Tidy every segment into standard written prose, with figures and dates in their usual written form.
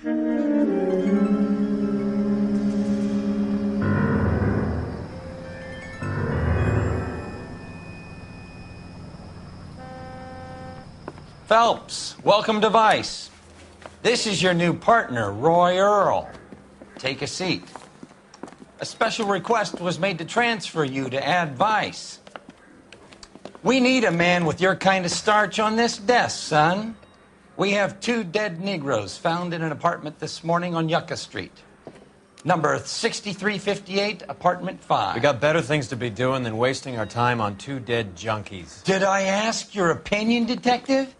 Phelps, welcome to Vice. This is your new partner, Roy Earl. Take a seat. A special request was made to transfer you to Ad Vice. We need a man with your kind of starch on this desk, son. We have 2 dead Negroes found in an apartment this morning on Yucca Street. Number 6358, apartment 5. We got better things to be doing than wasting our time on 2 dead junkies. Did I ask your opinion, detective?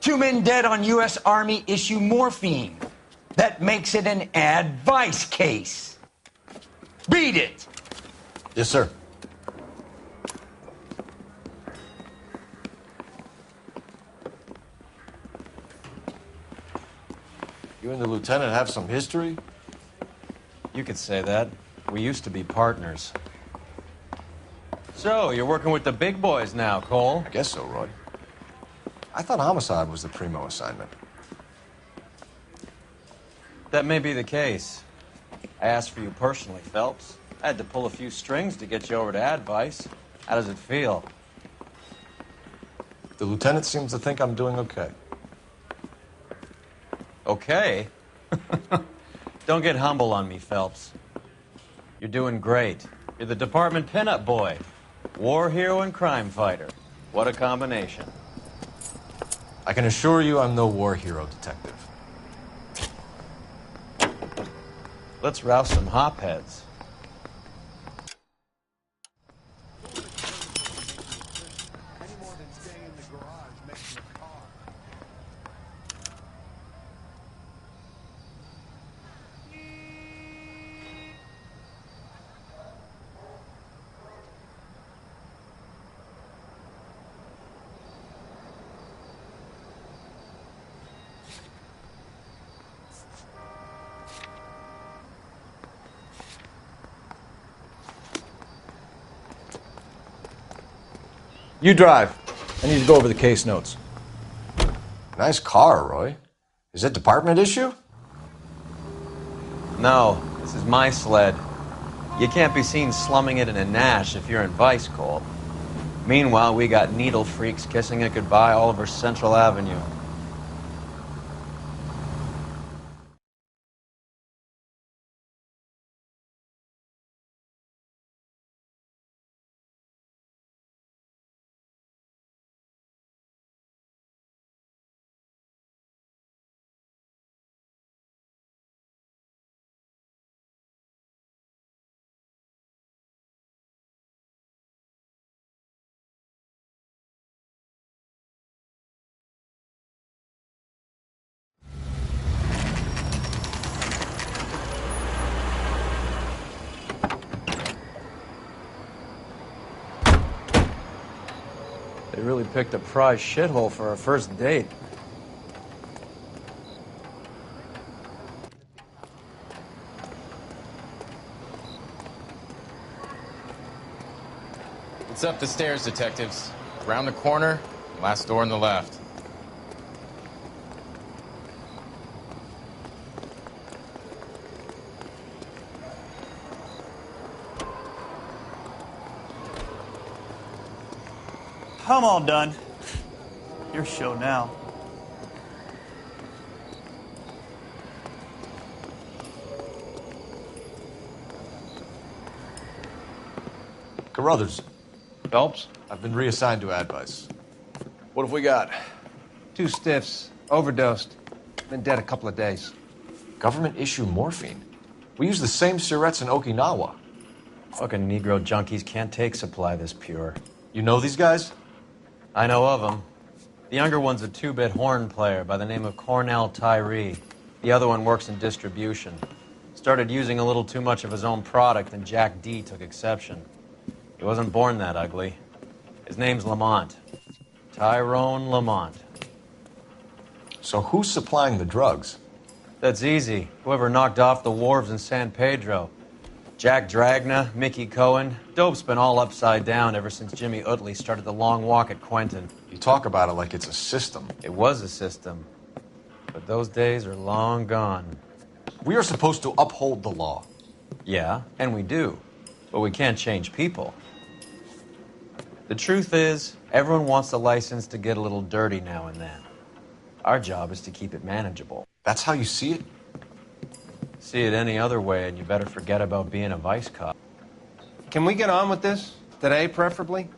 2 men dead on U.S. Army issue morphine. That makes it an Ad Vice case. Beat it! Yes, sir. You and the lieutenant have some history? You could say that. We used to be partners. So, you're working with the big boys now, Cole? I guess so, Roy. I thought homicide was the primo assignment. That may be the case. I asked for you personally, Phelps. I had to pull a few strings to get you over to Ad Vice. How does it feel? The lieutenant seems to think I'm doing okay. Okay? Don't get humble on me, Phelps. You're doing great. You're the department pinup boy. War hero and crime fighter. What a combination. I can assure you I'm no war hero, detective. Let's rouse some hopheads. You drive. I need to go over the case notes. Nice car, Roy. Is it department issue? No, this is my sled. You can't be seen slumming it in a Nash if you're in Vice, Cole. Meanwhile, we got needle freaks kissing it goodbye all over Central Avenue. They really picked a prize shithole for our first date. It's up the stairs, detectives. Around the corner, last door on the left. I'm all done. Your show now. Carruthers, Phelps? I've been reassigned to Ad Vice. What have we got? 2 stiffs. Overdosed. Been dead a couple of days. Government issue morphine. We use the same syrettes in Okinawa. Fucking Negro junkies can't take supply this pure. You know these guys? I know of him. The younger one's a 2-bit horn player by the name of Cornell Tyree. The other one works in distribution. Started using a little too much of his own product, and Jack D took exception. He wasn't born that ugly. His name's Lamont. Tyrone Lamont. So who's supplying the drugs? That's easy. Whoever knocked off the wharves in San Pedro. Jack Dragna, Mickey Cohen. Dope's been all upside down ever since Jimmy Utley started the long walk at Quentin. You talk about it like it's a system. It was a system. But those days are long gone. We are supposed to uphold the law. Yeah, and we do. But we can't change people. The truth is, everyone wants the license to get a little dirty now and then. Our job is to keep it manageable. That's how you see it? See it any other way, and you better forget about being a vice cop. Can we get on with this? Today, preferably?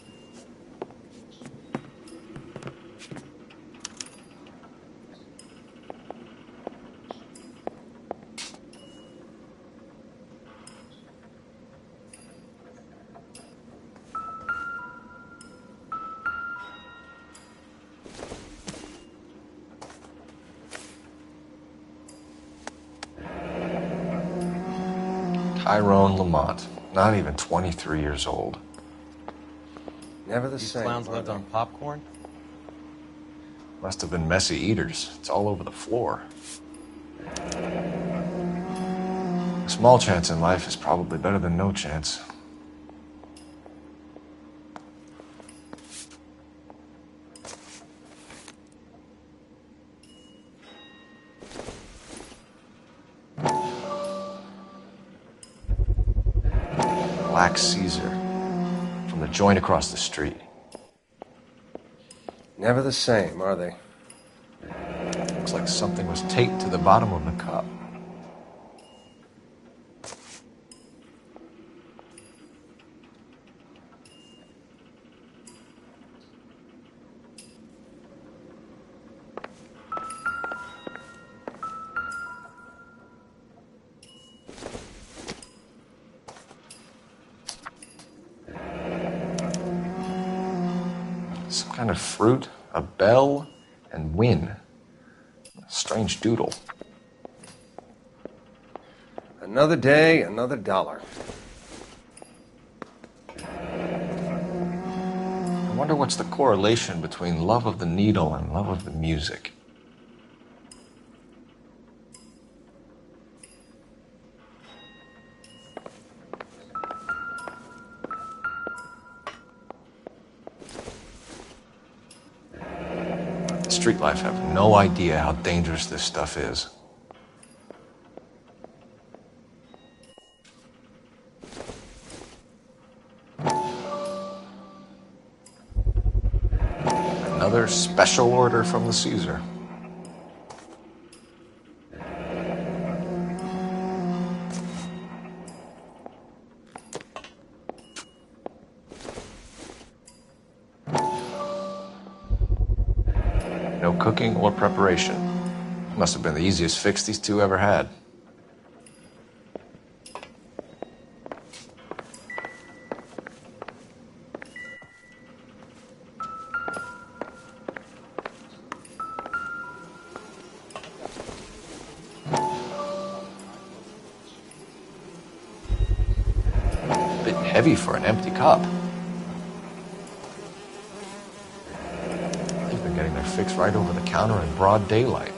Tyrone Lamont, not even 23 years old. Never the These same. clowns are lived they? on popcorn? Must have been messy eaters. It's all over the floor. A small chance in life is probably better than no chance. Black Caesar from the joint across the street. Never the same, are they? Looks like something was taped to the bottom of the cup. Some kind of fruit, a bell, and win. Strange doodle. Another day, another dollar. I wonder what's the correlation between love of the needle and love of the music. Street life have no idea how dangerous this stuff is. Another special order from the Caesar. No cooking or preparation. Must have been the easiest fix these two ever had. Bit heavy for an empty cup. They've been getting their fix right over the counter in broad daylight.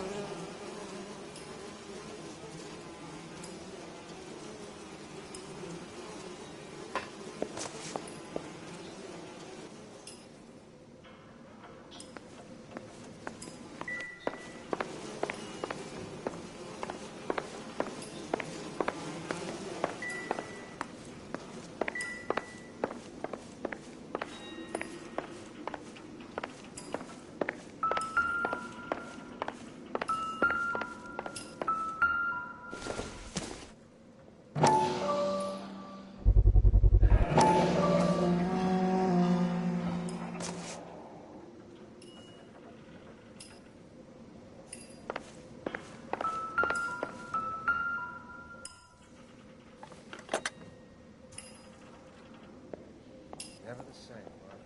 Never the same, are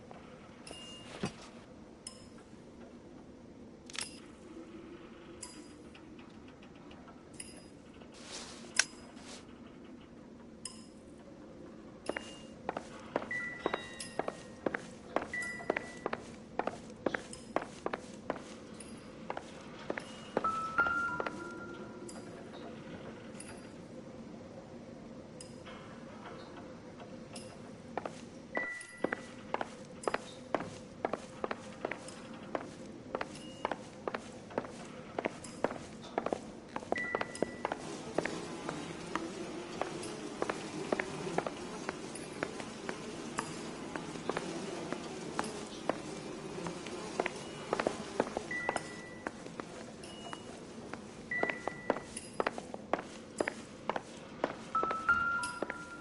they?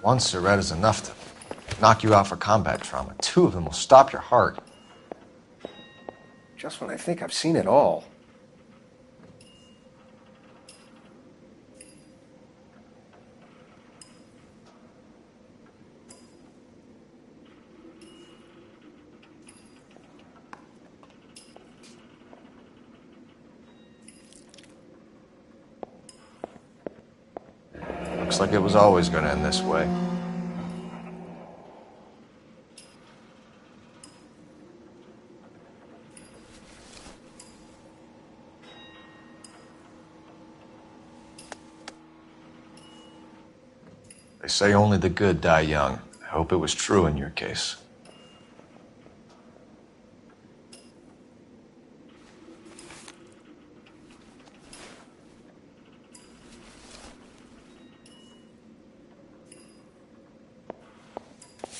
One cigarette is enough to knock you out for combat trauma. Two of them will stop your heart. Just when I think I've seen it all. Looks like it was always going to end this way. They say only the good die young. I hope it was true in your case.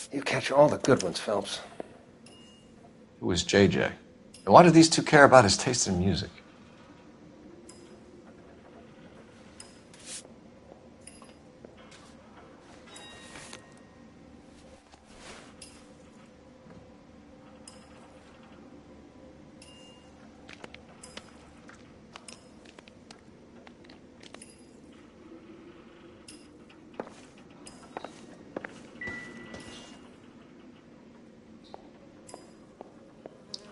You catch all the good ones, Phelps. Who was JJ? And why do these two care about his taste in music?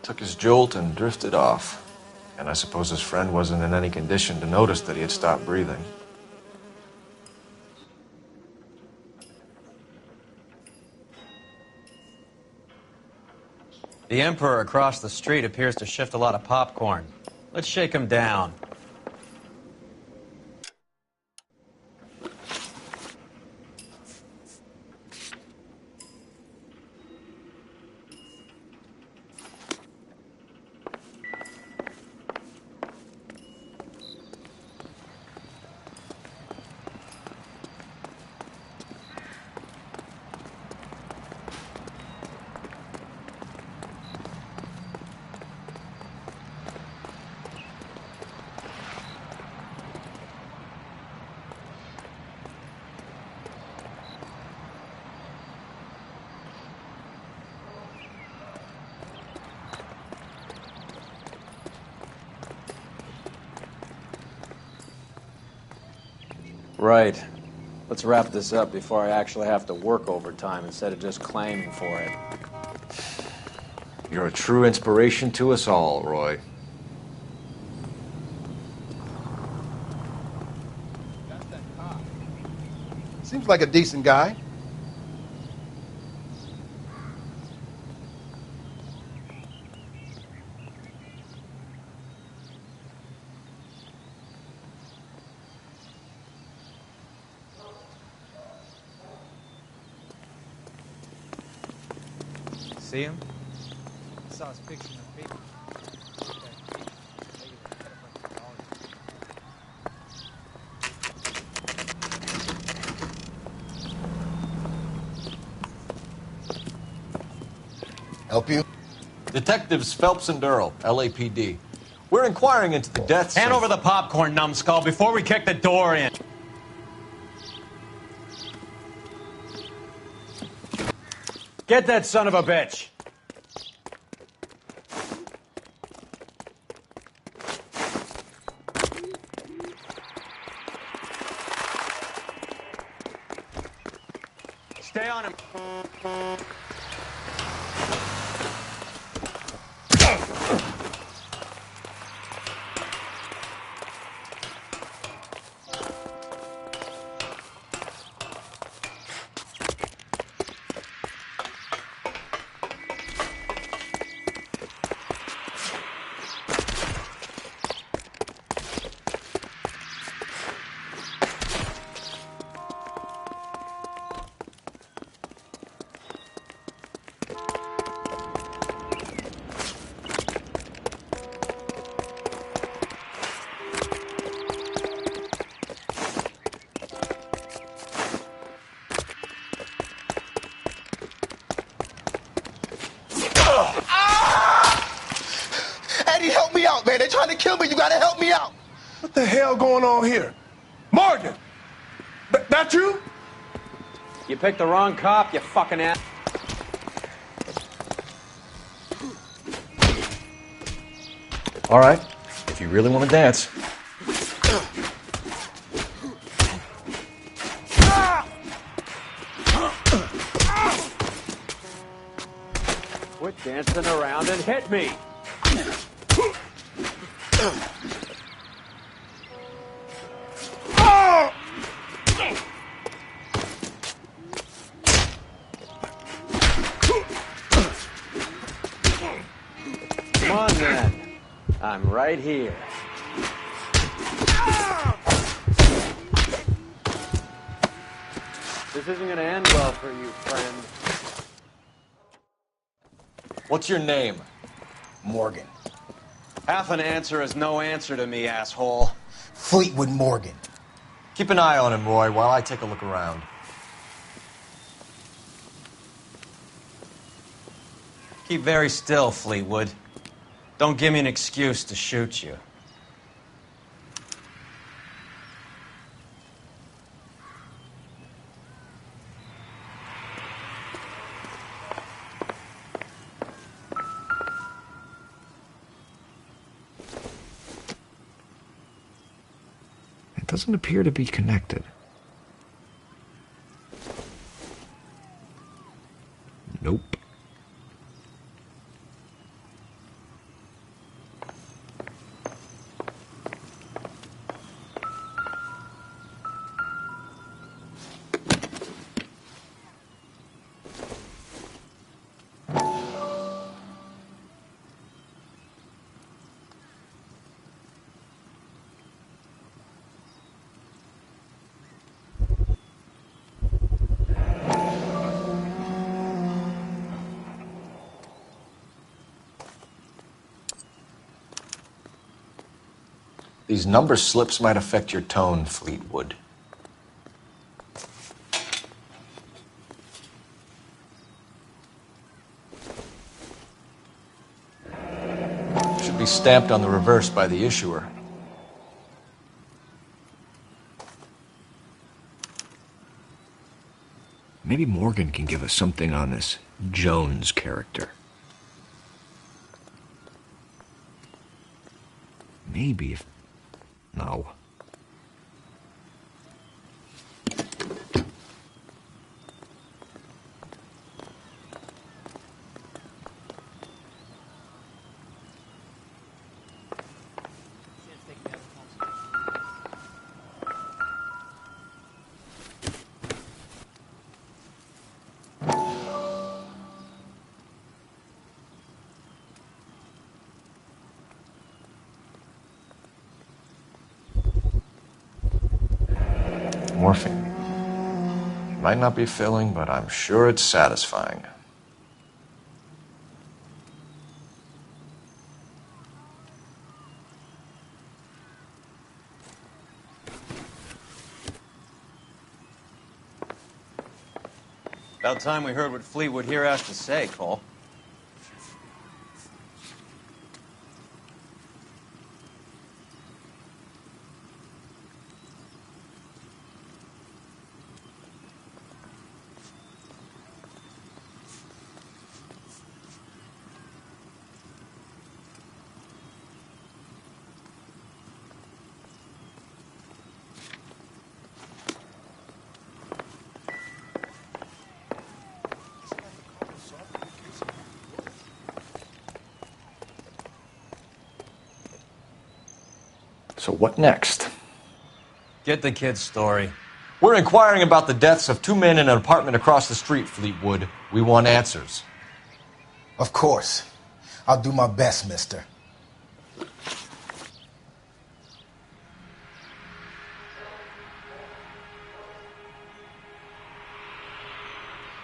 Took his jolt and drifted off. And I suppose his friend wasn't in any condition to notice that he had stopped breathing. The Emperor across the street appears to shift a lot of popcorn. Let's shake him down. Right. Let's wrap this up before I actually have to work overtime instead of just claiming for it. You're a true inspiration to us all, Roy. Seems like a decent guy. See him? Saw his picture in the paper. Help you? Detectives Phelps and Earl, LAPD. We're inquiring into the deaths Hand of... over the popcorn, numbskull, before we kick the door in. Get that son of a bitch! Stay on him. Eddie, help me out, man. They're trying to kill me. You gotta help me out. What the hell going on here? Morgan! That you? You picked the wrong cop, you fucking ass. All right, if you really want to dance. Quit dancing around and hit me. Come on, then. I'm right here. This isn't gonna end well for you, friend. What's your name? Morgan. Half an answer is no answer to me, asshole. Fleetwood Morgan. Keep an eye on him, Roy, while I take a look around. Keep very still, Fleetwood. Don't give me an excuse to shoot you. It doesn't appear to be connected. Nope. These number slips might affect your tone, Fleetwood. Should be stamped on the reverse by the issuer. Maybe Morgan can give us something on this Jones character. Maybe if... No. Morphine. It might not be filling, but I'm sure it's satisfying. About time we heard what Fleetwood here has to say, Cole. So what next? Get the kid's story. We're inquiring about the deaths of two men in an apartment across the street, Fleetwood. We want answers. Of course. I'll do my best, mister.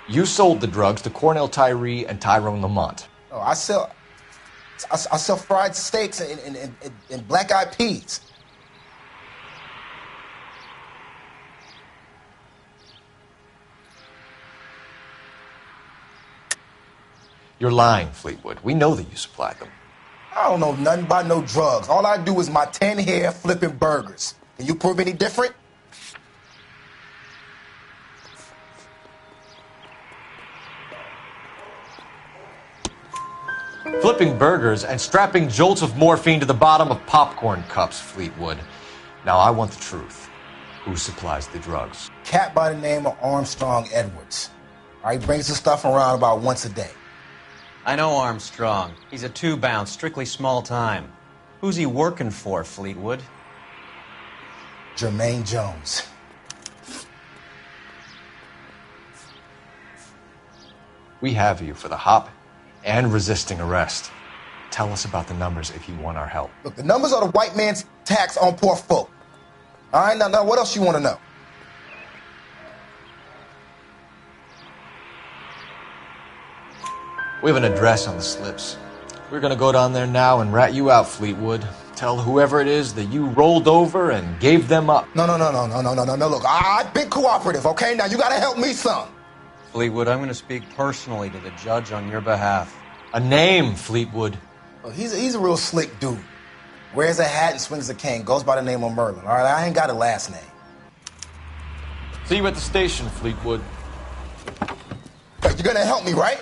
You sold the drugs to Cornell Tyree and Tyrone Lamont. Oh, I sell fried steaks and black-eyed peas. You're lying, Fleetwood. We know that you supplied them. I don't know nothing about no drugs. All I do is my 10 hair flipping burgers. Can you prove any different? Flipping burgers and strapping jolts of morphine to the bottom of popcorn cups, Fleetwood. Now, I want the truth. Who supplies the drugs? Cat by the name of Armstrong Edwards. All right, he brings the stuff around about once a day. I know Armstrong. He's a two-bounce, strictly small time. Who's he working for, Fleetwood? Jermaine Jones. We have you for the hop and resisting arrest. Tell us about the numbers if you want our help. Look, the numbers are the white man's tax on poor folk. All right, now what else you want to know? We have an address on the slips. We're gonna go down there now and rat you out, Fleetwood. Tell whoever it is that you rolled over and gave them up. No. Look, I've been cooperative, okay? Now you gotta help me some. Fleetwood, I'm going to speak personally to the judge on your behalf. A name, Fleetwood. Well, he's a real slick dude. Wears a hat and swings a cane. Goes by the name of Merlin. All right, I ain't got a last name. See you at the station, Fleetwood. But you're gonna help me, right?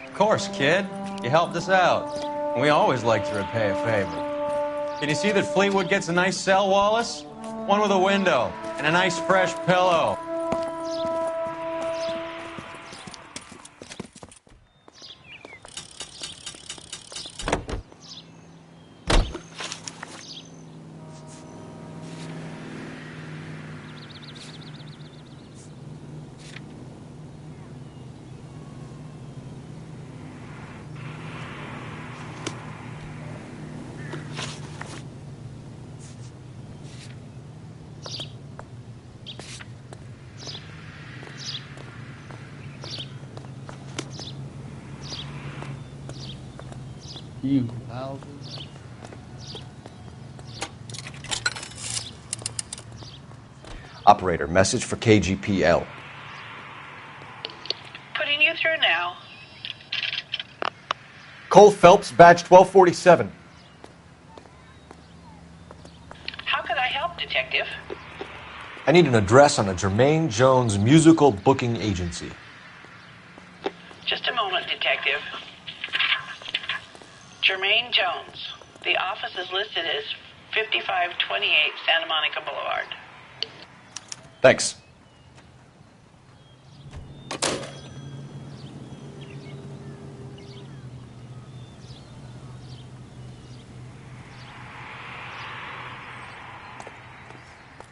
Of course, kid. You helped us out. We always like to repay a favor. Can you see that Fleetwood gets a nice cell, Wallace? One with a window and a nice fresh pillow. You lousy. Operator, message for KGPL. Putting you through now. Cole Phelps, badge 1247. How could I help, Detective? I need an address on a Jermaine Jones musical booking agency. Just a moment, Detective. Jermaine Jones. The office is listed as 5528 Santa Monica Boulevard. Thanks.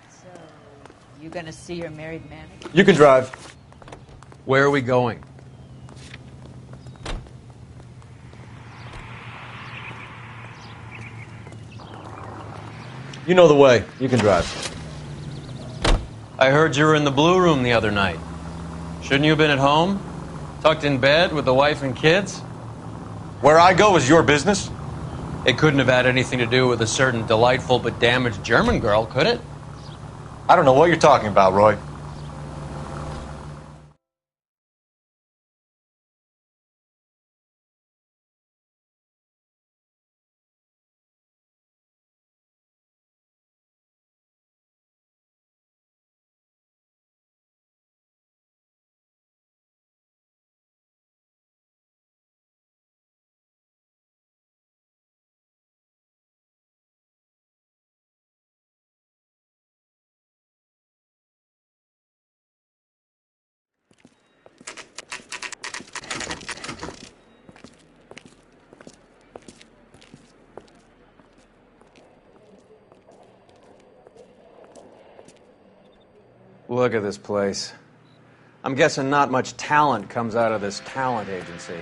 So, you gonna see your married man again? You can drive. Where are we going? You know the way. You can drive. I heard you were in the Blue Room the other night. Shouldn't you have been at home? Tucked in bed with the wife and kids? Where I go is your business? It couldn't have had anything to do with a certain delightful but damaged German girl, could it? I don't know what you're talking about, Roy. Look at this place. I'm guessing not much talent comes out of this talent agency.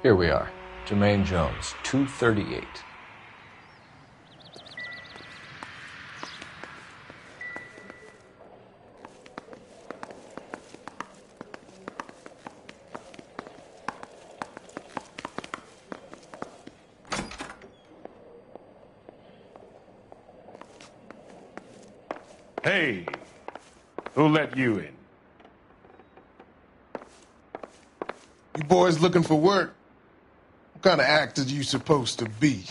Here we are. Jermaine Jones, 238. Hey, who let you in? You boys looking for work? What kind of actor you supposed to be?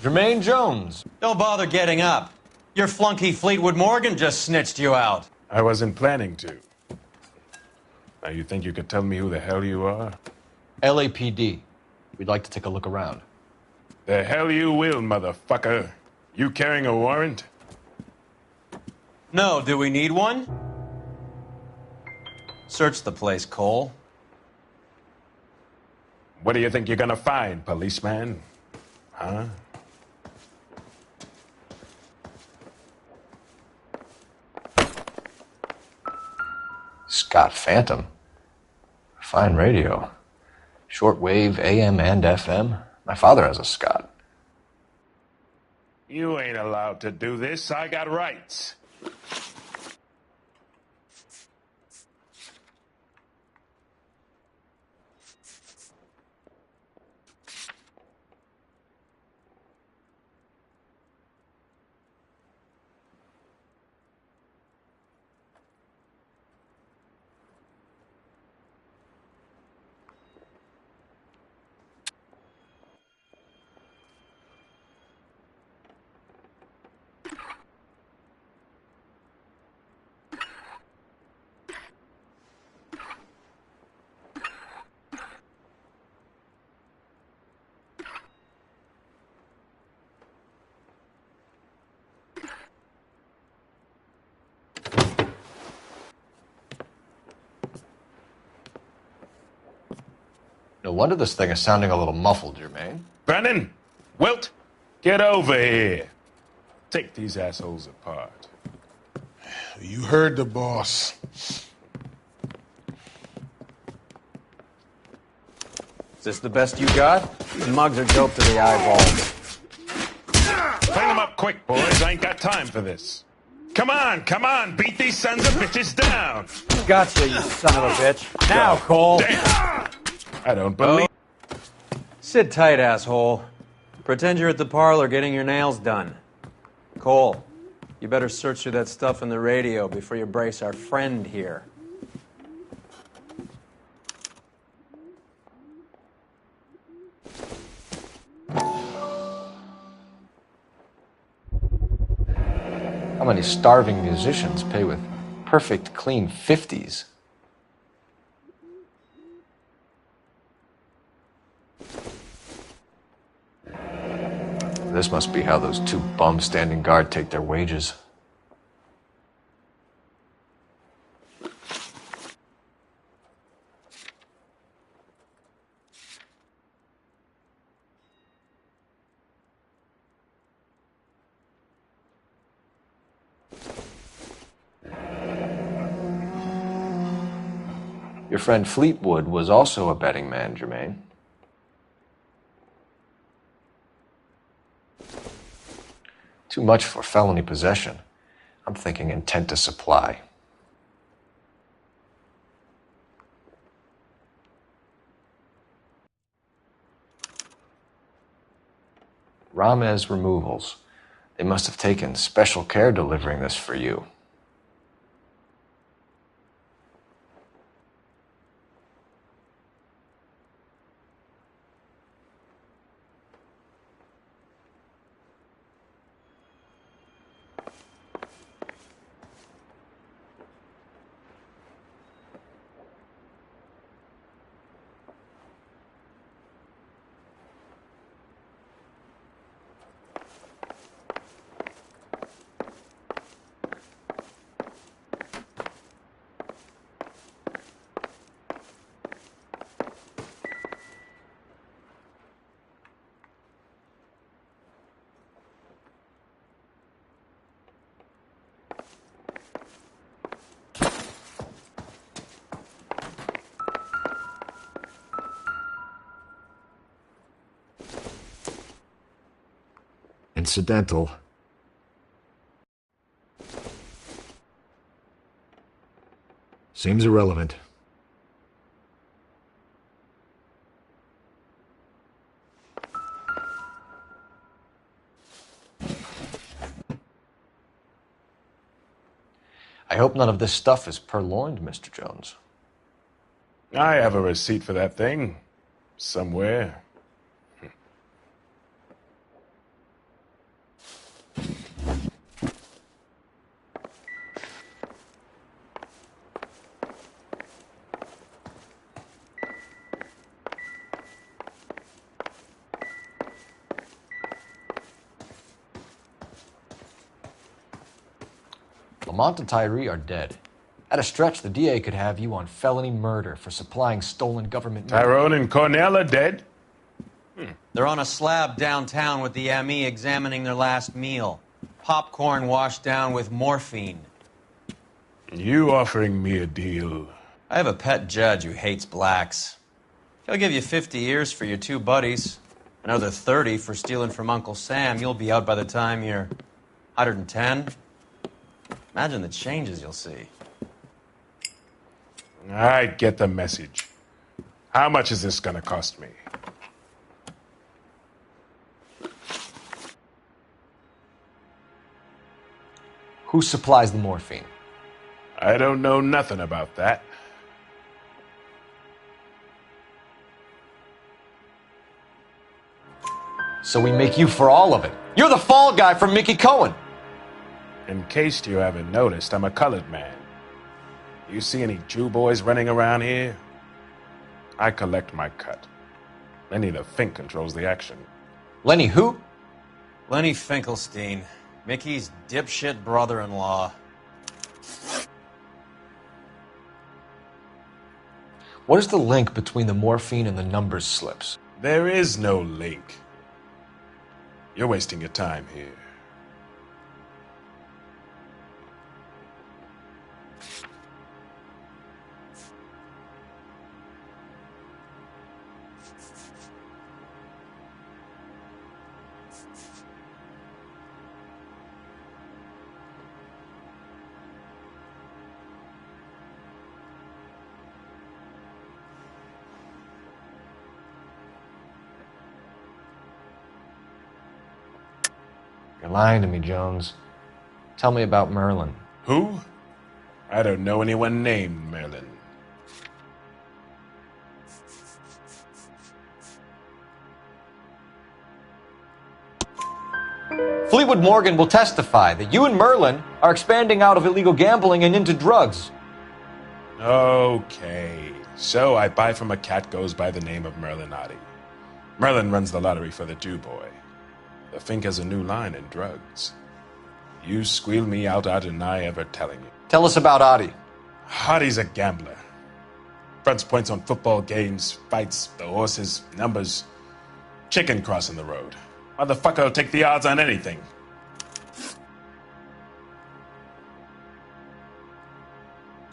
Jermaine Jones. Don't bother getting up. Your flunky Fleetwood Morgan just snitched you out. I wasn't planning to. Now, you think you could tell me who the hell you are? LAPD. We'd like to take a look around. The hell you will, motherfucker. You carrying a warrant? No, do we need one? Search the place, Cole. What do you think you're gonna find, policeman? Huh? Scott Phantom. Fine radio. Shortwave, AM and FM. My father has a Scott. You ain't allowed to do this. I got rights. No wonder this thing is sounding a little muffled, Jermaine. Brennan! Wilt! Get over here. Take these assholes apart. You heard the boss. Is this the best you got? These mugs are dope to the eyeballs. Clean them up quick, boys. I ain't got time for this. Come on, beat these sons of bitches down. Gotcha, you son of a bitch. Now, Cole. Damn. I don't believe... Sit tight, asshole. Pretend you're at the parlor getting your nails done. Cole, you better search through that stuff in the radio before you brace our friend here. How many starving musicians pay with perfect, clean 50s? This must be how those two bums standing guard take their wages. Your friend Fleetwood was also a betting man, Jermaine. Too much for felony possession. I'm thinking intent to supply. Ramez Removals. They must have taken special care delivering this for you. incidental. Seems irrelevant. I hope none of this stuff is purloined, Mr. Jones. I have a receipt for that thing. Somewhere. Lamont and Tyree are dead. At a stretch, the DA could have you on felony murder for supplying stolen government money. Tyrone and Cornell are dead? They're on a slab downtown with the ME examining their last meal. Popcorn washed down with morphine. You offering me a deal? I have a pet judge who hates blacks. He'll give you 50 years for your two buddies. Another 30 for stealing from Uncle Sam. You'll be out by the time you're 110. Imagine the changes you'll see. I get the message. How much is this gonna cost me? Who supplies the morphine? I don't know nothing about that. So we make you for all of it. You're the fall guy from Mickey Cohen. In case you haven't noticed, I'm a colored man. You see any Jew boys running around here? I collect my cut. Lenny the Fink controls the action. Lenny who? Lenny Finkelstein, Mickey's dipshit brother-in-law. What is the link between the morphine and the numbers slips? There is no link. You're wasting your time here. You're lying to me, Jones. Tell me about Merlin. Who? I don't know anyone named Merlin. Fleetwood Morgan will testify that you and Merlin are expanding out of illegal gambling and into drugs. Okay, so I buy from a cat goes by the name of Merlinotti. Merlin runs the lottery for the Jew boy. The Fink has a new line in drugs. You squeal me out, I deny ever telling you. Tell us about Adi. Hardy's a gambler. Fronts points on football games, fights, the horses, numbers. Chicken crossing the road. Motherfucker will take the odds on anything.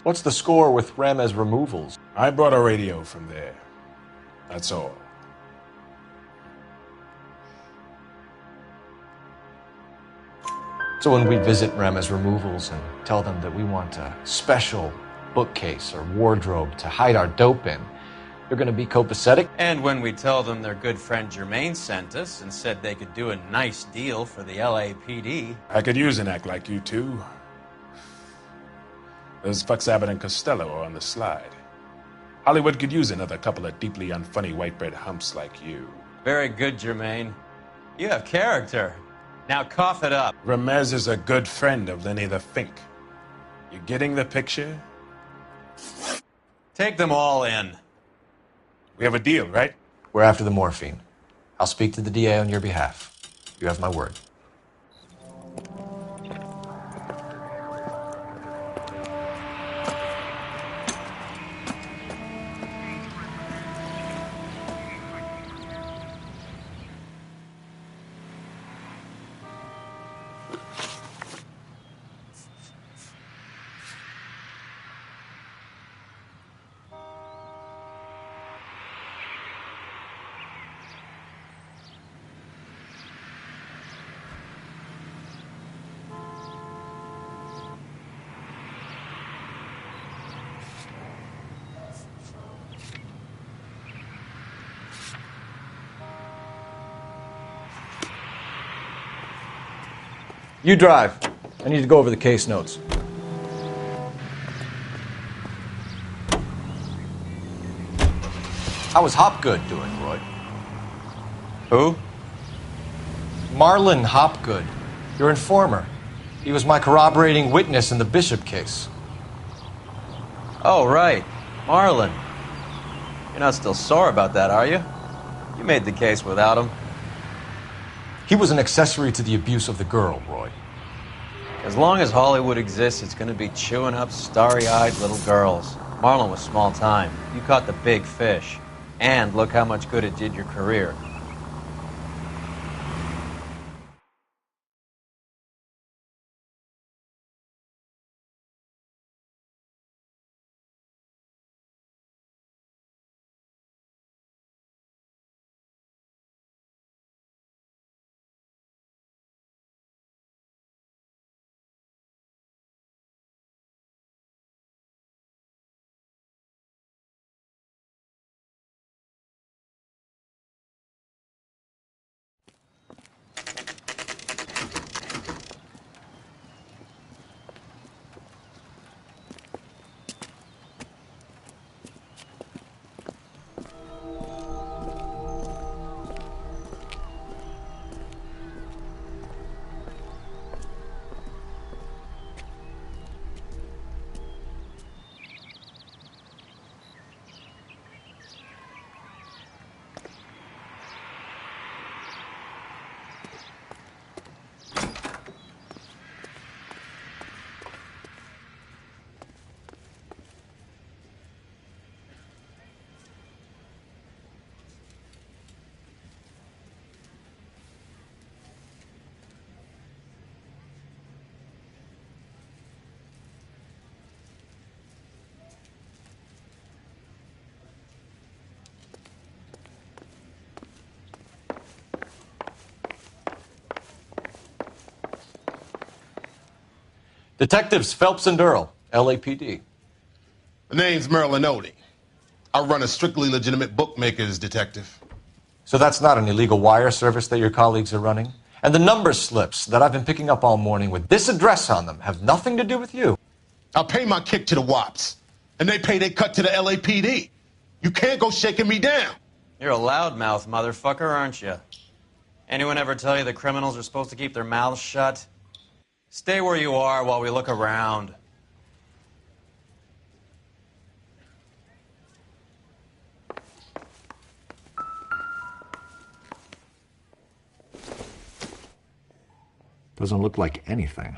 What's the score with Ramez removals? I brought a radio from there. That's all. So when we visit Ramez removals and tell them that we want a special bookcase or wardrobe to hide our dope in, they're going to be copacetic? And when we tell them their good friend Jermaine sent us and said they could do a nice deal for the LAPD. I could use an act like you two. Those fucks Abbott and Costello are on the slide. Hollywood could use another couple of deeply unfunny white bread humps like you. Very good, Jermaine. You have character. Now cough it up. Ramez is a good friend of Lenny the Fink. You getting the picture? Take them all in. We have a deal, right? We're after the morphine. I'll speak to the DA on your behalf. You have my word. You drive. I need to go over the case notes. How was Hopgood doing, Roy? Who? Marlon Hopgood, your informer. He was my corroborating witness in the Bishop case. Oh, right. Marlon. You're not still sore about that, are you? You made the case without him. He was an accessory to the abuse of the girl, Roy. As long as Hollywood exists, it's going to be chewing up starry-eyed little girls. Marlon was small time. You caught the big fish. And look how much good it did your career. Detectives Phelps and Earl, LAPD. The name's Merlin Odie. I run a strictly legitimate bookmakers detective. So that's not an illegal wire service that your colleagues are running? And the number slips that I've been picking up all morning with this address on them have nothing to do with you? I pay my kick to the WAPs, and they pay their cut to the LAPD. You can't go shaking me down. You're a loudmouth motherfucker, aren't you? Anyone ever tell you that criminals are supposed to keep their mouths shut? Stay where you are while we look around. Doesn't look like anything.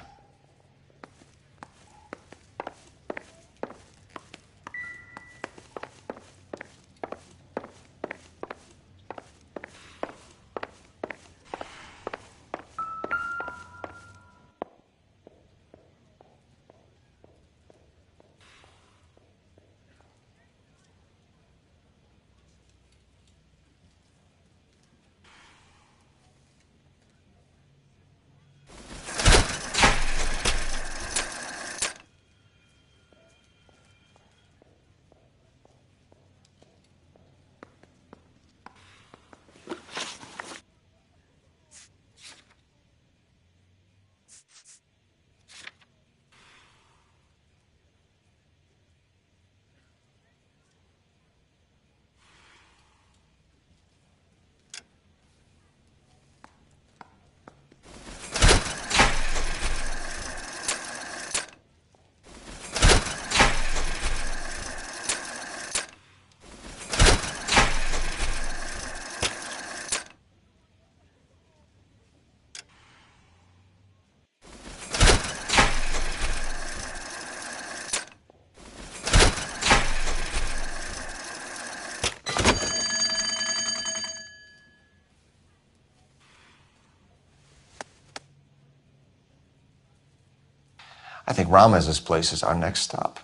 I think Ramez's place is our next stop.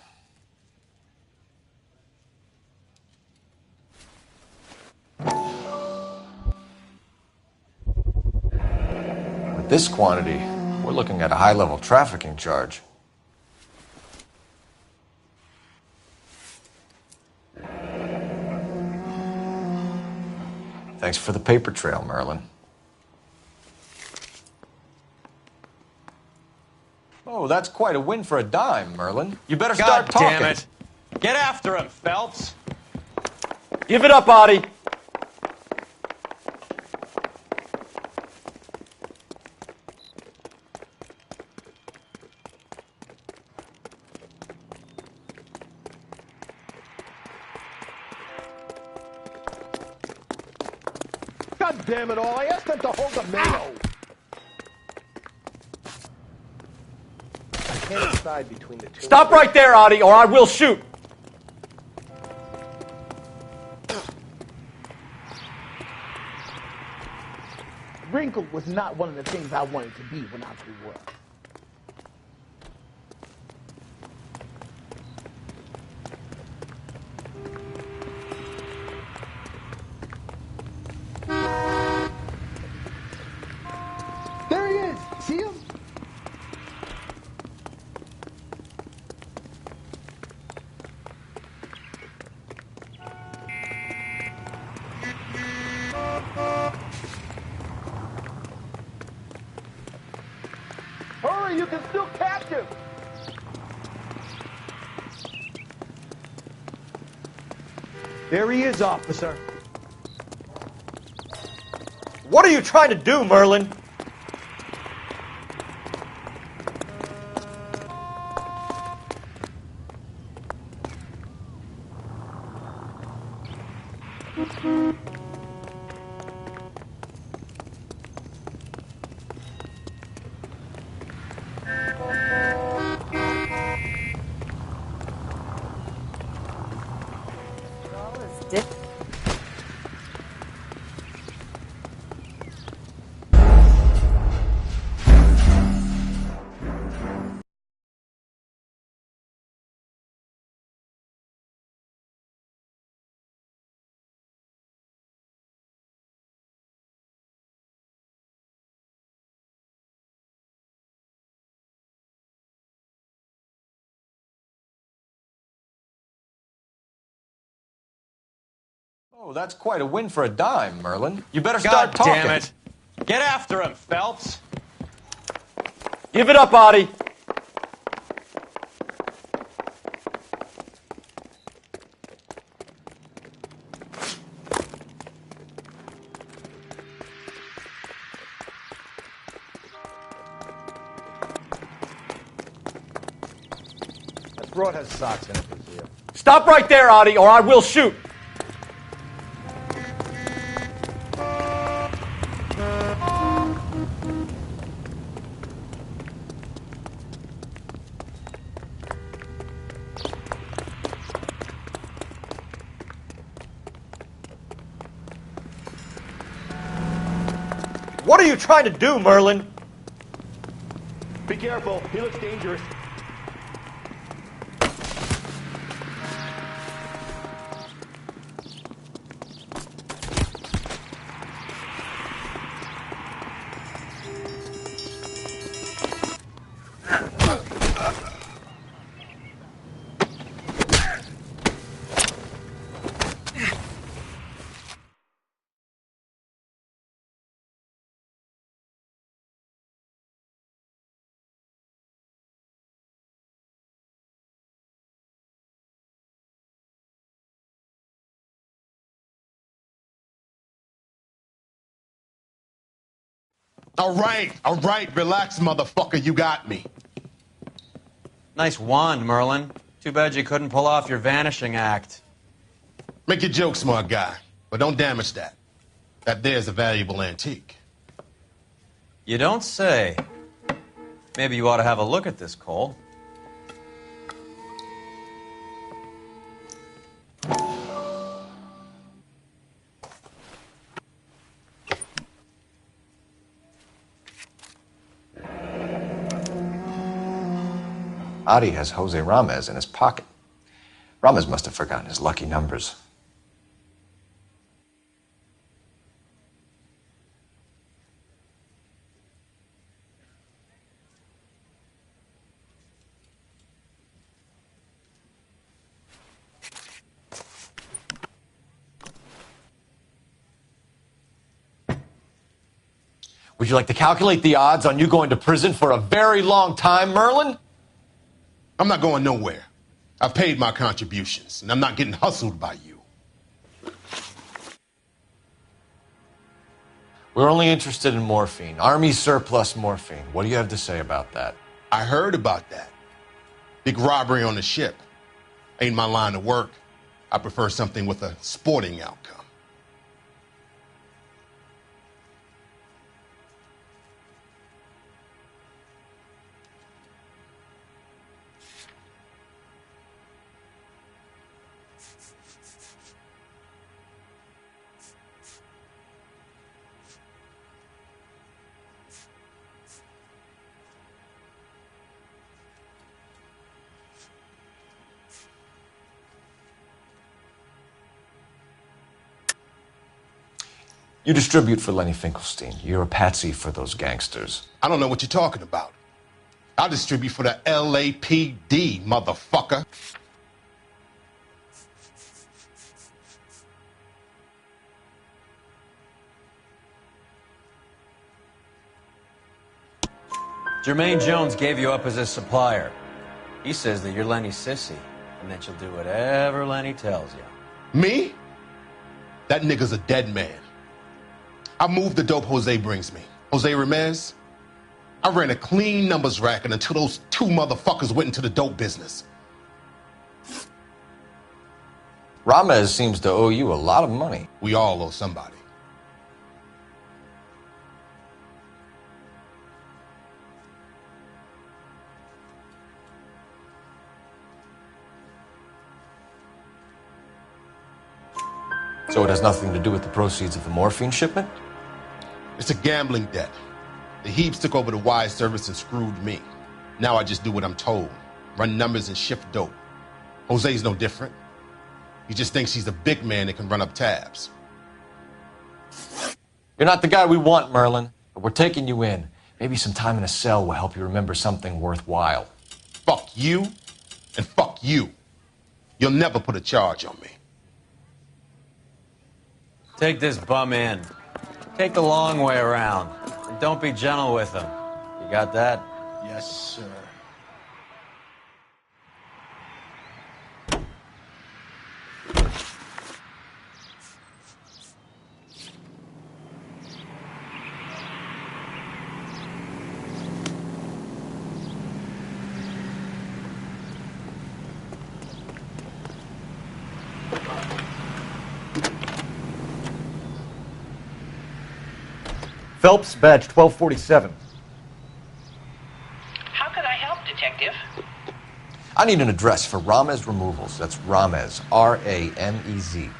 With this quantity, we're looking at a high-level trafficking charge. Thanks for the paper trail, Merlin. Oh, that's quite a win for a dime, Merlin. You better God start talking. damn it. Get after him, Phelps. Give it up, Audie. God damn it all, I asked them to hold the mayo. I can't decide between the two. Stop right there, Audie, or I will shoot. Wrinkle was not one of the things I wanted to be when I grew up. There he is. See him? Hurry, you can still catch him. There he is, officer. What are you trying to do, Merlin? Oh, that's quite a win for a dime, Merlin. You better God start talking. damn it. Get after him, Phelps. Give it up, Audie. That broad has socks in it, Brazil. Stop right there, Audie, or I will shoot. What are you trying to do, Merlin? Be careful, he looks dangerous. All right, relax, motherfucker, you got me. Nice wand, Merlin. Too bad you couldn't pull off your vanishing act. Make your joke, smart guy, but don't damage that. That there's a valuable antique. You don't say. Maybe you ought to have a look at this, Cole. Adi has Jose Ramez in his pocket. Ramez must have forgotten his lucky numbers. Would you like to calculate the odds on you going to prison for a very long time, Merlin? I'm not going nowhere. I've paid my contributions, and I'm not getting hustled by you. We're only interested in morphine. Army surplus morphine. What do you have to say about that? I heard about that. Big robbery on the ship. Ain't my line of work. I prefer something with a sporting outcome. You distribute for Lenny Finkelstein. You're a patsy for those gangsters. I don't know what you're talking about. I distribute for the LAPD, motherfucker. Jermaine Jones gave you up as a supplier. He says that you're Lenny's sissy, and that you'll do whatever Lenny tells you. Me? That nigga's a dead man. I moved the dope Jose brings me. Jose Ramez? I ran a clean numbers racket until those two motherfuckers went into the dope business. Ramez seems to owe you a lot of money. We all owe somebody. So it has nothing to do with the proceeds of the morphine shipment? It's a gambling debt. The Heaps took over the wire service and screwed me. Now I just do what I'm told. Run numbers and shift dope. Jose's no different. He just thinks he's the big man that can run up tabs. You're not the guy we want, Merlin, but we're taking you in. Maybe some time in a cell will help you remember something worthwhile. Fuck you and fuck you. You'll never put a charge on me. Take this bum in. Take the long way around. And don't be gentle with him. You got that? Yes, sir. Phelps, badge 1247. How could I help, Detective? I need an address for Ramez Removals. That's Ramez, R-A-M-E-Z.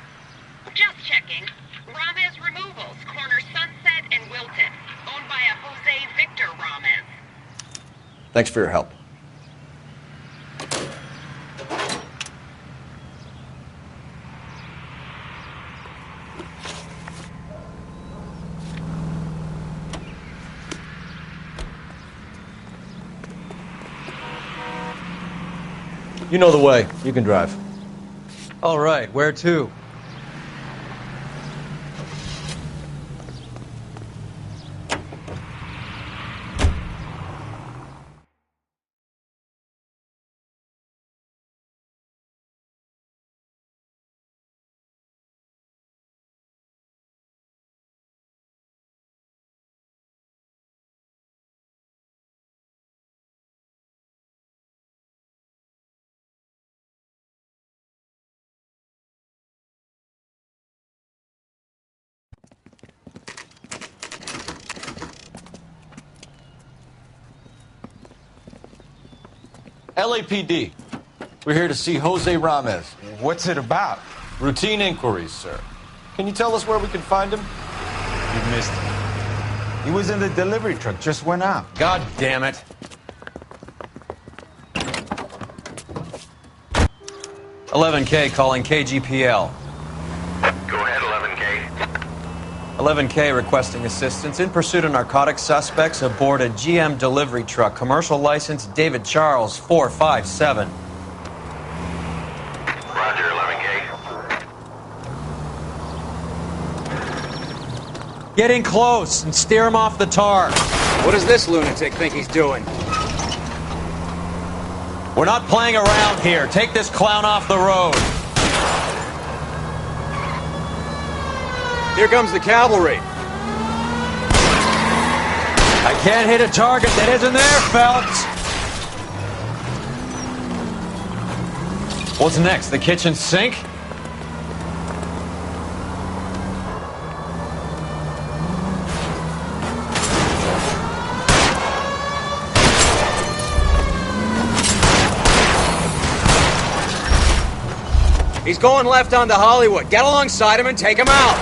Just checking. Ramez Removals, corner Sunset and Wilton. Owned by a Jose Victor Ramez. Thanks for your help. You know the way. You can drive. All right, where to? LAPD. We're here to see Jose Ramez. What's it about? Routine inquiries, sir. Can you tell us where we can find him? You missed him. He was in the delivery truck, just went out. God damn it. $11K calling KGPL. Go ahead, 11K. 11K requesting assistance in pursuit of narcotic suspects aboard a GM delivery truck. Commercial license David Charles 457. Roger, 11K. Get in close and steer him off the tar. What does this lunatic think he's doing? We're not playing around here. Take this clown off the road. Here comes the cavalry. I can't hit a target that isn't there, Phelps. What's next? The kitchen sink? He's going left onto Hollywood. Get alongside him and take him out.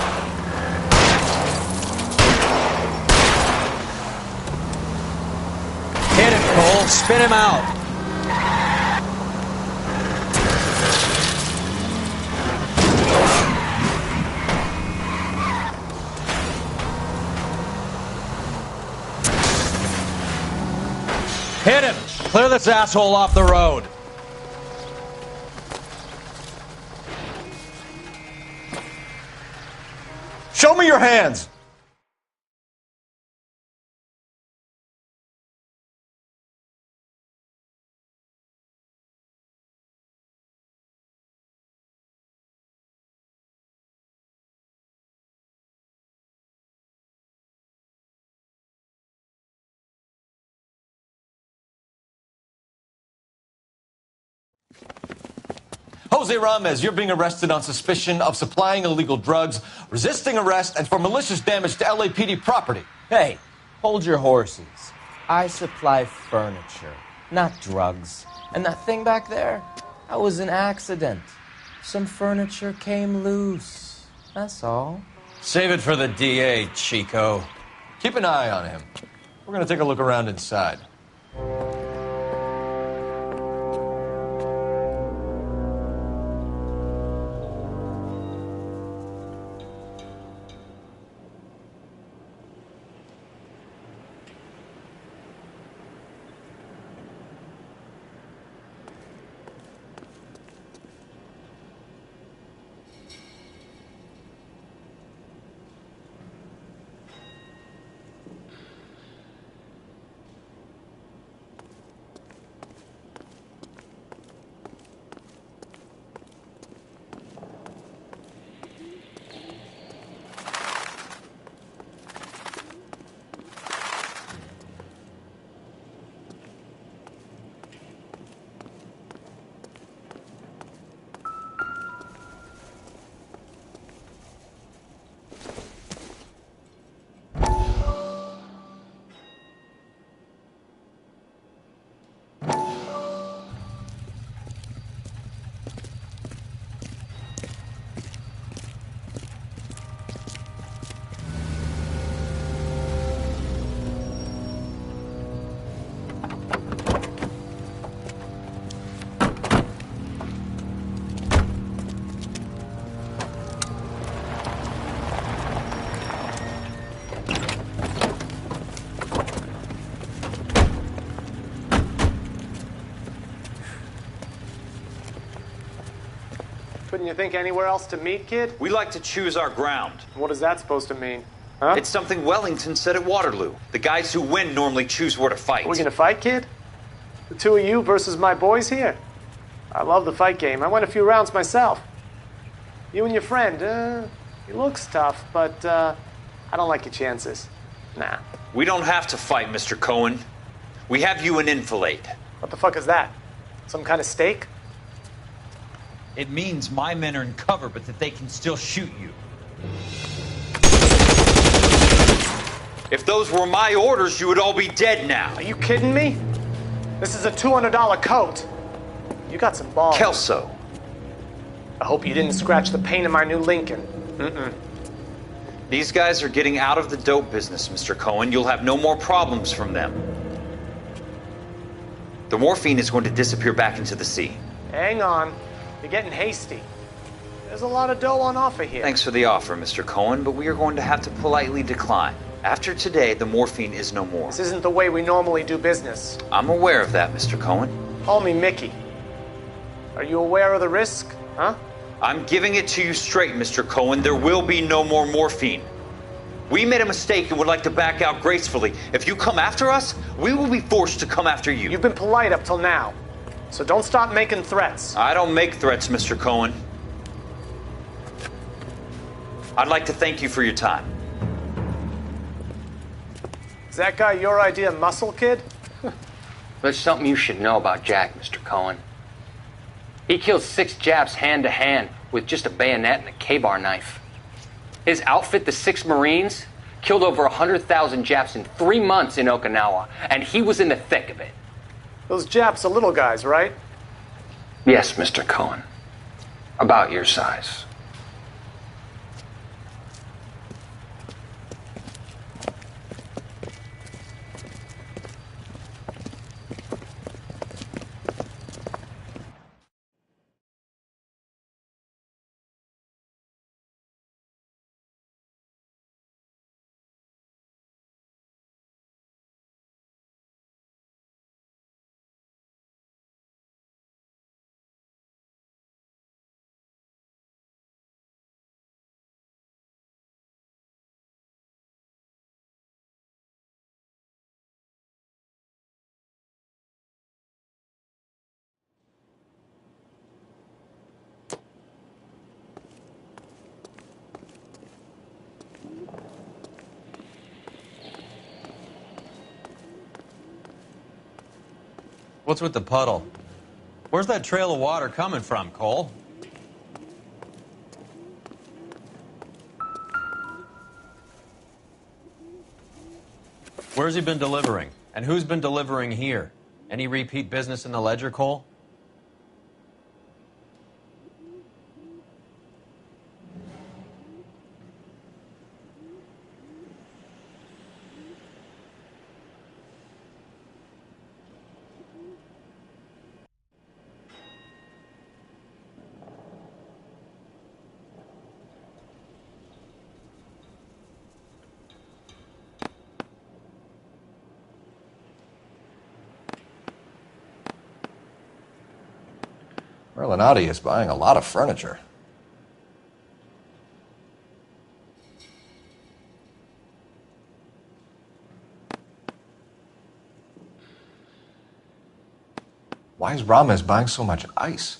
Hit him, Cole. Spin him out. Hit him. Clear this asshole off the road. Show me your hands! Jose Ramos, you're being arrested on suspicion of supplying illegal drugs, resisting arrest, and for malicious damage to LAPD property. Hey, hold your horses. I supply furniture, not drugs. And that thing back there, that was an accident. Some furniture came loose. That's all. Save it for the DA, Chico. Keep an eye on him. We're going to take a look around inside. Couldn't you think anywhere else to meet, kid? We like to choose our ground. What is that supposed to mean? Huh? It's something Wellington said at Waterloo. The guys who win normally choose where to fight. Are we gonna fight, kid? The two of you versus my boys here? I love the fight game. I went a few rounds myself. You and your friend, he looks tough, but I don't like your chances. Nah. We don't have to fight, Mr. Cohen. We have you an enfilade. What the fuck is that? Some kind of steak? It means my men are in cover, but that they can still shoot you. If those were my orders, you would all be dead now. Are you kidding me? This is a $200 coat. You got some balls. Kelso. I hope you didn't scratch the paint of my new Lincoln. Mm-mm. These guys are getting out of the dope business, Mr. Cohen. You'll have no more problems from them. The morphine is going to disappear back into the sea. Hang on. You're getting hasty. There's a lot of dough on offer here. Thanks for the offer, Mr. Cohen, but we are going to have to politely decline. After today, the morphine is no more. This isn't the way we normally do business. I'm aware of that, Mr. Cohen. Call me Mickey. Are you aware of the risk, huh? I'm giving it to you straight, Mr. Cohen. There will be no more morphine. We made a mistake and would like to back out gracefully. If you come after us, we will be forced to come after you. You've been polite up till now, so don't stop making threats. I don't make threats, Mr. Cohen. I'd like to thank you for your time. Is that guy your idea of muscle, kid? There's something you should know about Jack, Mr. Cohen. He killed 6 Japs hand to hand with just a bayonet and a K-bar knife. His outfit, the 6 Marines, killed over 100,000 Japs in 3 months in Okinawa, and he was in the thick of it. Those Japs are little guys, right? Yes, Mr. Cohen. About your size. What's with the puddle? Where's that trail of water coming from, Cole? Where's he been delivering? And who's been delivering here? Any repeat business in the ledger, Cole? Merlinotti is buying a lot of furniture. Why is Ramez buying so much ice?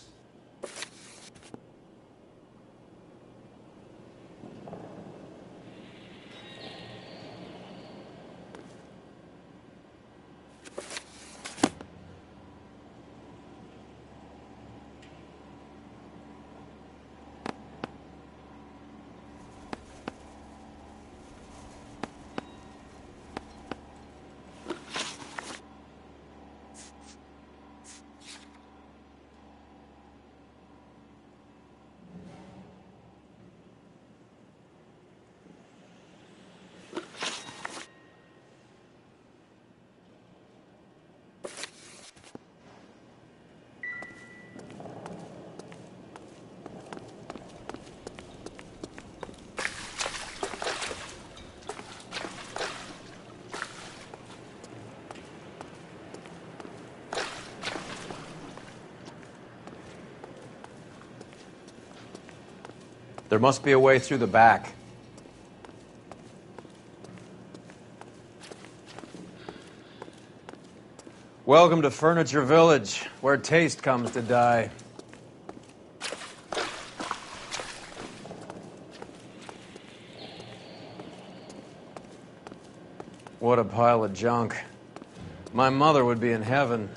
There must be a way through the back. Welcome to Furniture Village, where taste comes to die. What a pile of junk. My mother would be in heaven.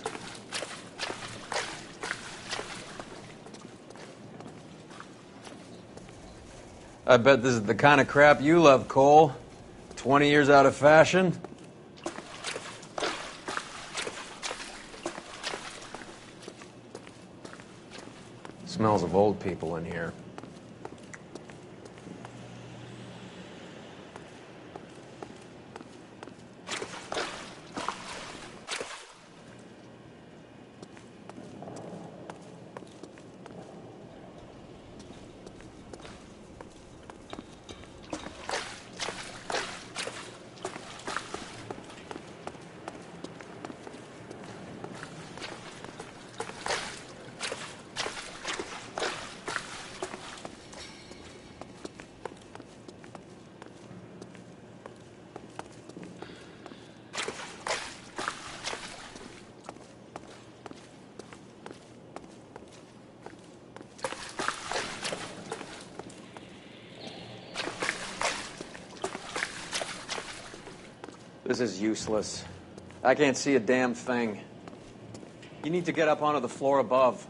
I bet this is the kind of crap you love, Cole. 20 years out of fashion. Smells of old people in here. This is useless. I can't see a damn thing. You need to get up onto the floor above.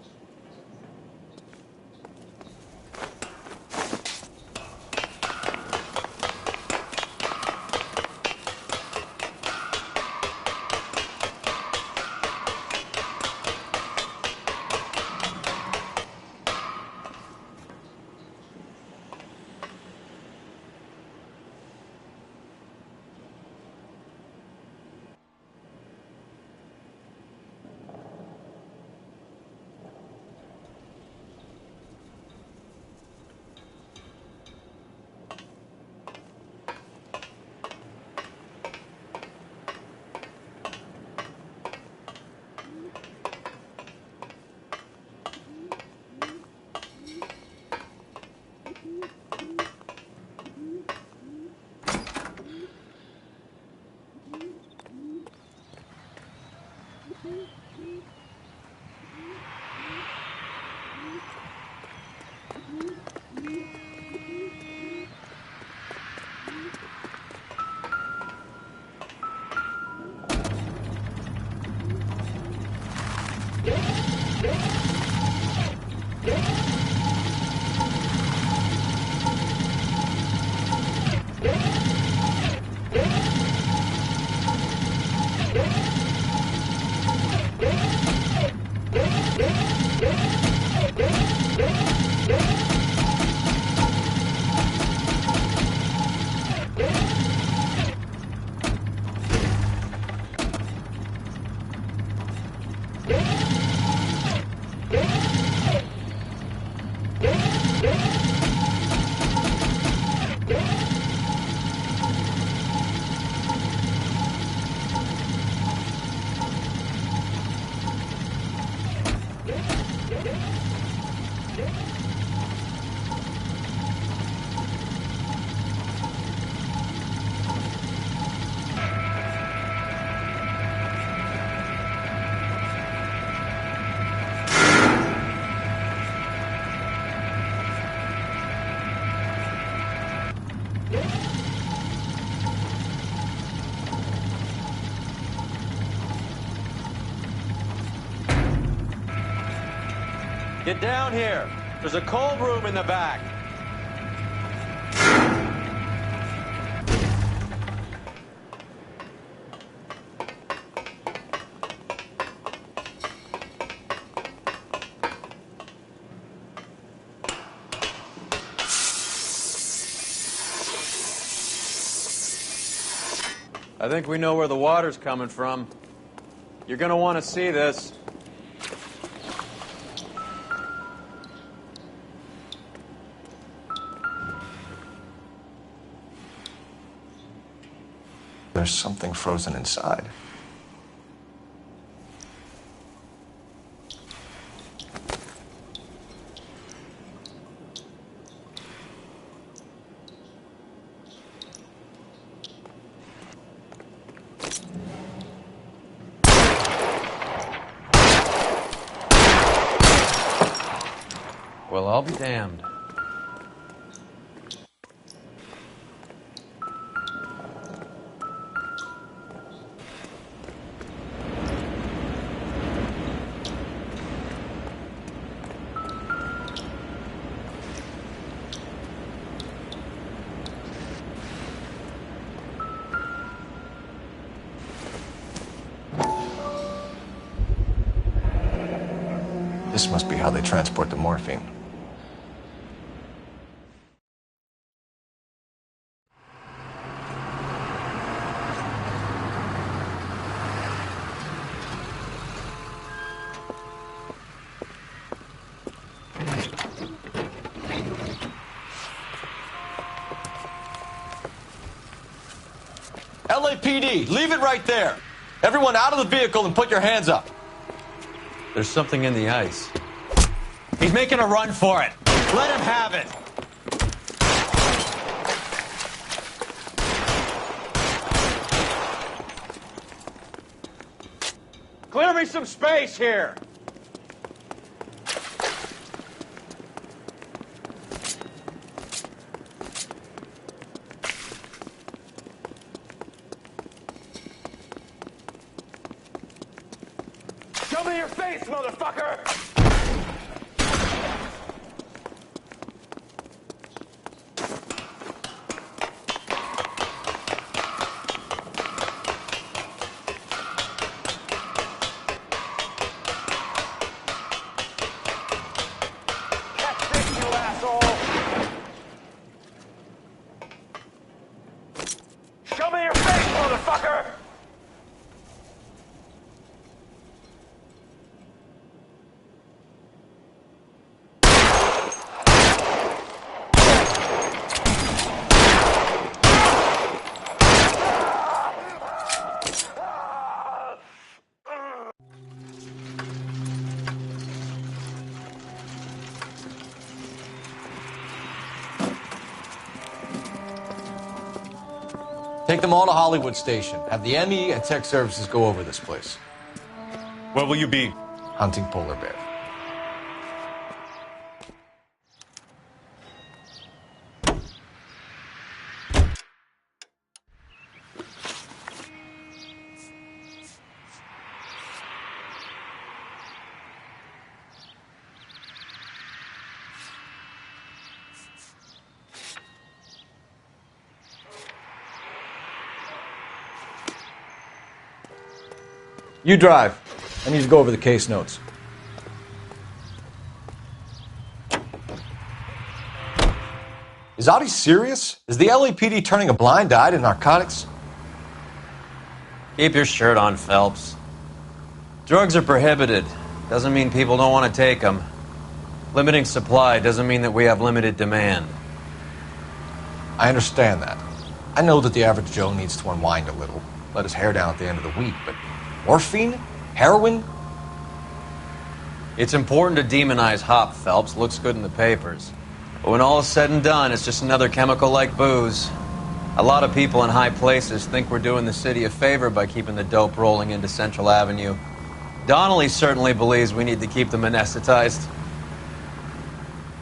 Get down here. There's a cold room in the back. I think we know where the water's coming from. You're gonna want to see this. There's something frozen inside. Well, I'll be damned. This must be how they transport the morphine. LAPD, leave it right there. Everyone out of the vehicle and put your hands up. There's something in the ice. He's making a run for it. Let him have it. Clear me some space here. me your face, motherfucker! Catch this, you asshole! Show me your face, motherfucker! Take them all to Hollywood Station. Have the ME and tech services go over this place. Where will you be? Hunting polar bear. You drive. I need to go over the case notes. Is Audie serious? Is the LAPD turning a blind eye to narcotics? Keep your shirt on, Phelps. Drugs are prohibited. Doesn't mean people don't want to take them. Limiting supply doesn't mean that we have limited demand. I understand that. I know that the average Joe needs to unwind a little, let his hair down at the end of the week, but morphine? Heroin? It's important to demonize hop, Phelps. Looks good in the papers. But when all is said and done, it's just another chemical like booze. A lot of people in high places think we're doing the city a favor by keeping the dope rolling into Central Avenue. Donnelly certainly believes we need to keep them anesthetized.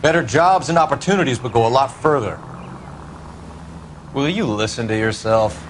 Better jobs and opportunities would go a lot further. Will you listen to yourself?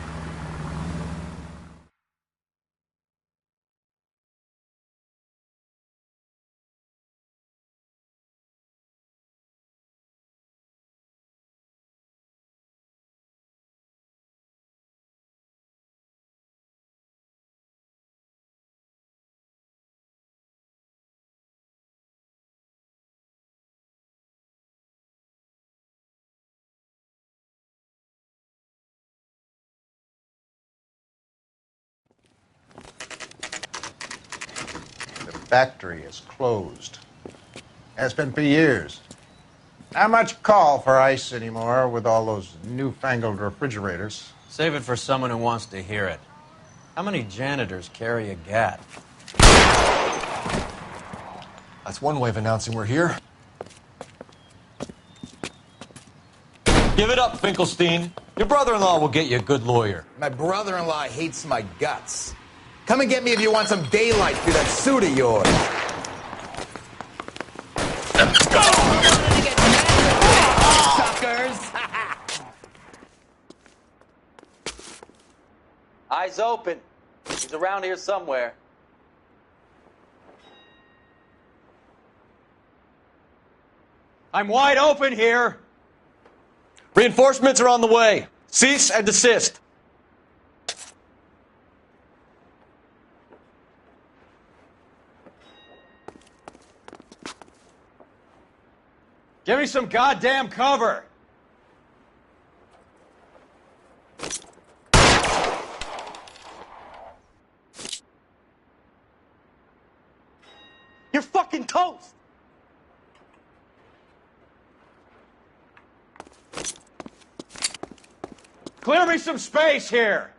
Factory is closed. Has been for years. Not much call for ice anymore with all those newfangled refrigerators. Save it for someone who wants to hear it. How many janitors carry a gat? That's one way of announcing we're here. Give it up, Finkelstein. Your brother-in-law will get you a good lawyer. My brother-in-law hates my guts. Come and get me if you want some daylight through that suit of yours. Suckers! Eyes open. He's around here somewhere. I'm wide open here. Reinforcements are on the way. Cease and desist. Give me some goddamn cover. You're fucking toast! Clear me some space here.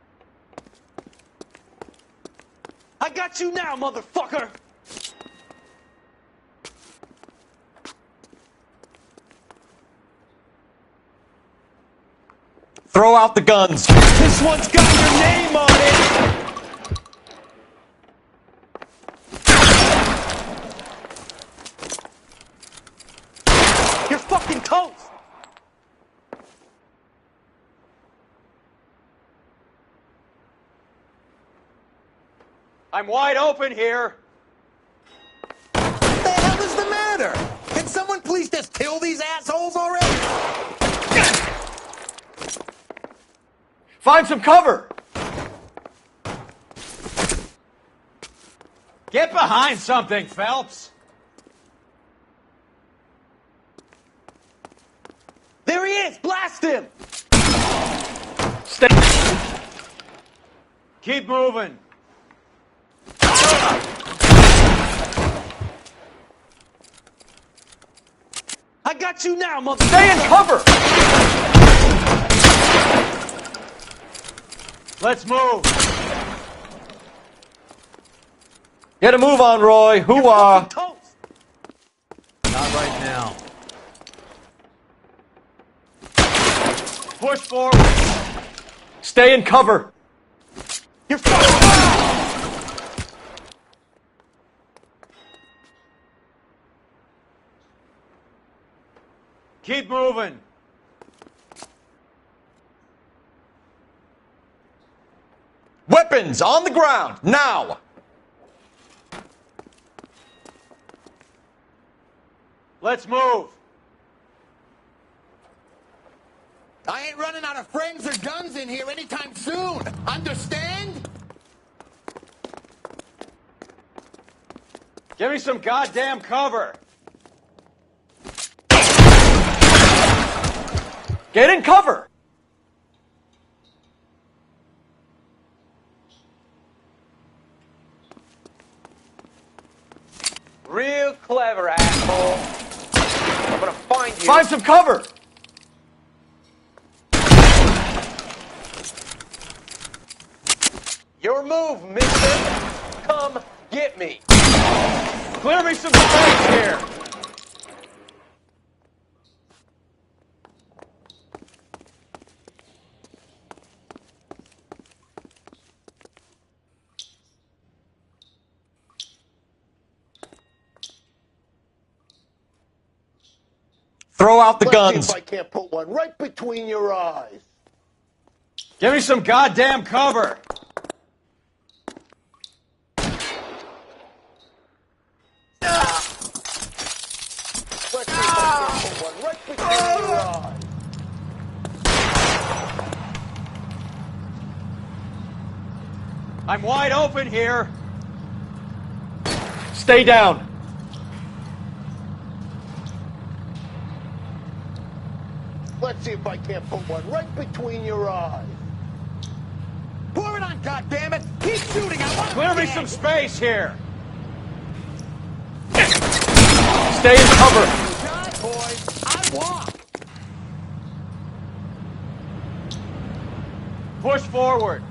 I got you now, motherfucker! Throw out the guns. This one's got your name on it! You're fucking toast! I'm wide open here. either. Can someone please just kill these assholes already? Find some cover! Get behind something, Phelps! There he is! Blast him! Stay. Keep moving. I got you now, motherfucker! Stay in cover! Let's move. Get a move on, Roy. Hoo-ah. Not right now. Push forward. Stay in cover. You're fucking... Keep moving. Weapons on the ground, now! Let's move. I ain't running out of friends or guns in here anytime soon. Understand? Give me some goddamn cover. Get in cover! Real clever, asshole. I'm gonna find you. Find some cover! Your move, mister. Come get me. Clear me some space here. Throw out the Let's guns. see if I can't put one right between your eyes. Give me some goddamn cover. Let's see if I can't put one right between your eyes. I'm wide open here. Stay down. Let's see if I can't put one right between your eyes. Pour it on, goddammit! Keep shooting! I want to Clear me some space here. Stay in cover. God, boys, I walk! Push forward.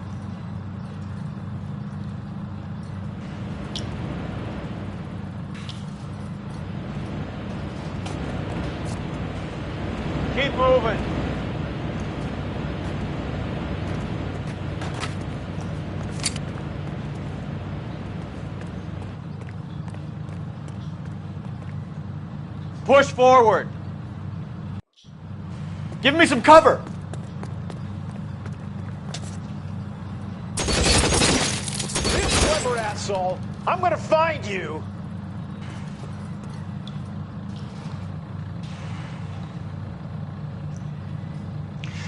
Keep moving. Push forward. Give me some cover. Real clever, asshole. I'm gonna find you.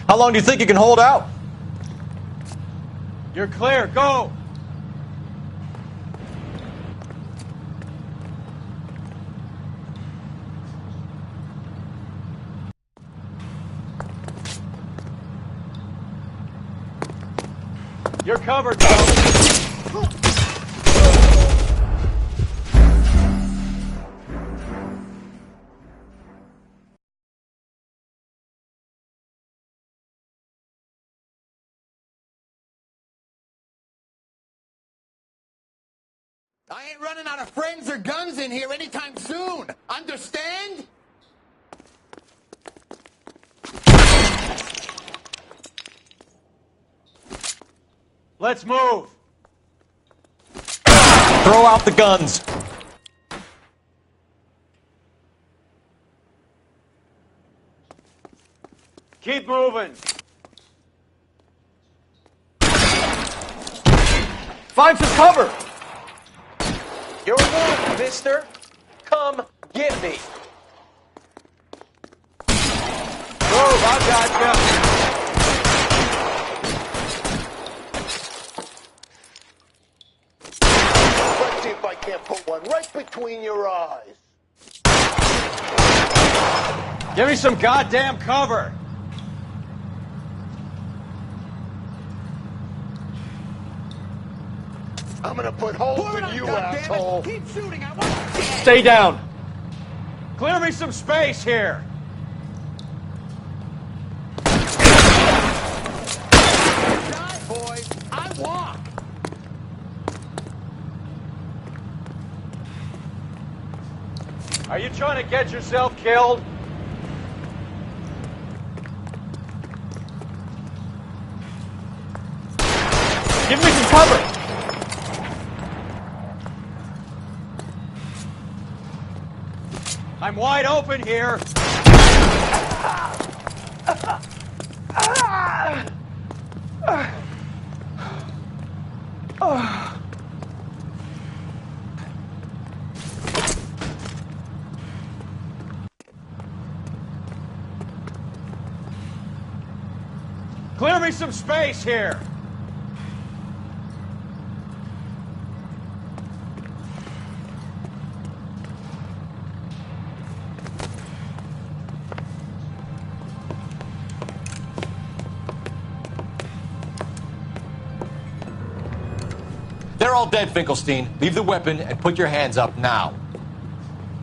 How long do you think you can hold out? You're clear. Go. You're covered, Joe. I ain't running out of friends or guns in here anytime soon. Understand? Let's move. Throw out the guns. Keep moving. Find some cover. Your move, mister. Come Get me! Move, I gotcha! Let's see if I can't put one right between your eyes. Give me some goddamn cover! I'm gonna put holes in you, asshole. Keep shooting, I want you dead! Stay down! Clear me some space here! Die, boys! I walk! Are you trying to get yourself killed? Give me some cover! I'm wide open here! Clear me some space here! They're all dead, Finkelstein. Leave the weapon and put your hands up now.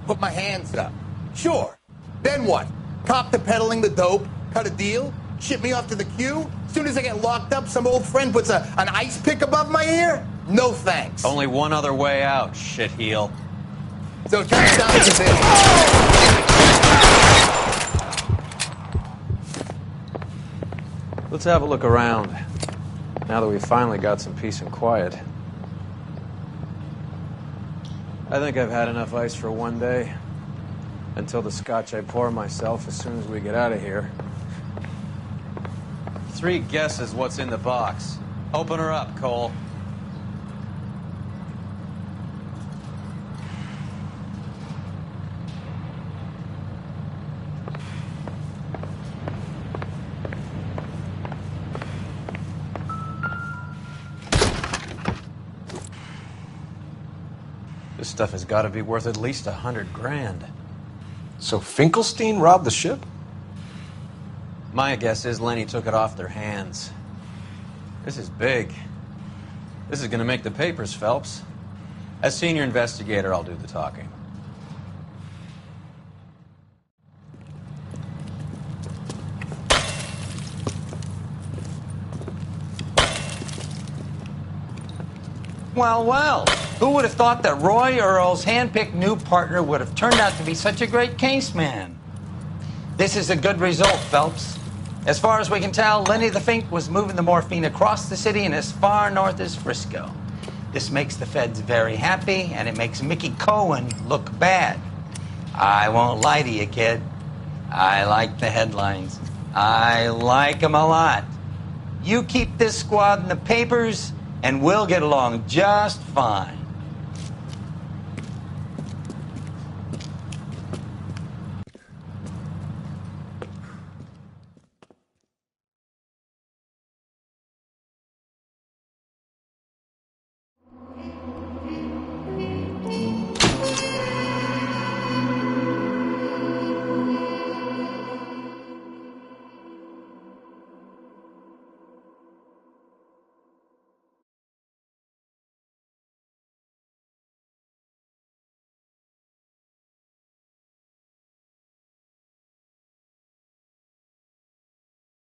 Put my hands up. Sure. Then what? Cop to peddling the dope? Cut a deal? Ship me off to the queue? Soon as I get locked up, some old friend puts an ice pick above my ear? No thanks. Only one other way out, shitheel. So turn it down to this. Let's have a look around, now that we've finally got some peace and quiet. I think I've had enough ice for one day. Until the scotch I pour myself as soon as we get out of here. 3 guesses what's in the box. Open her up, Cole. This stuff has got to be worth at least $100,000. So Finkelstein robbed the ship? My guess is Lenny took it off their hands. This is big. This is going to make the papers, Phelps. As senior investigator, I'll do the talking. Well, well. Who would have thought that Roy Earl's hand-picked new partner would have turned out to be such a great case man? This is a good result, Phelps. As far as we can tell, Lenny the Fink was moving the morphine across the city and as far north as Frisco. This makes the feds very happy, and it makes Mickey Cohen look bad. I won't lie to you, kid. I like the headlines. I like them a lot. You keep this squad in the papers, and we'll get along just fine.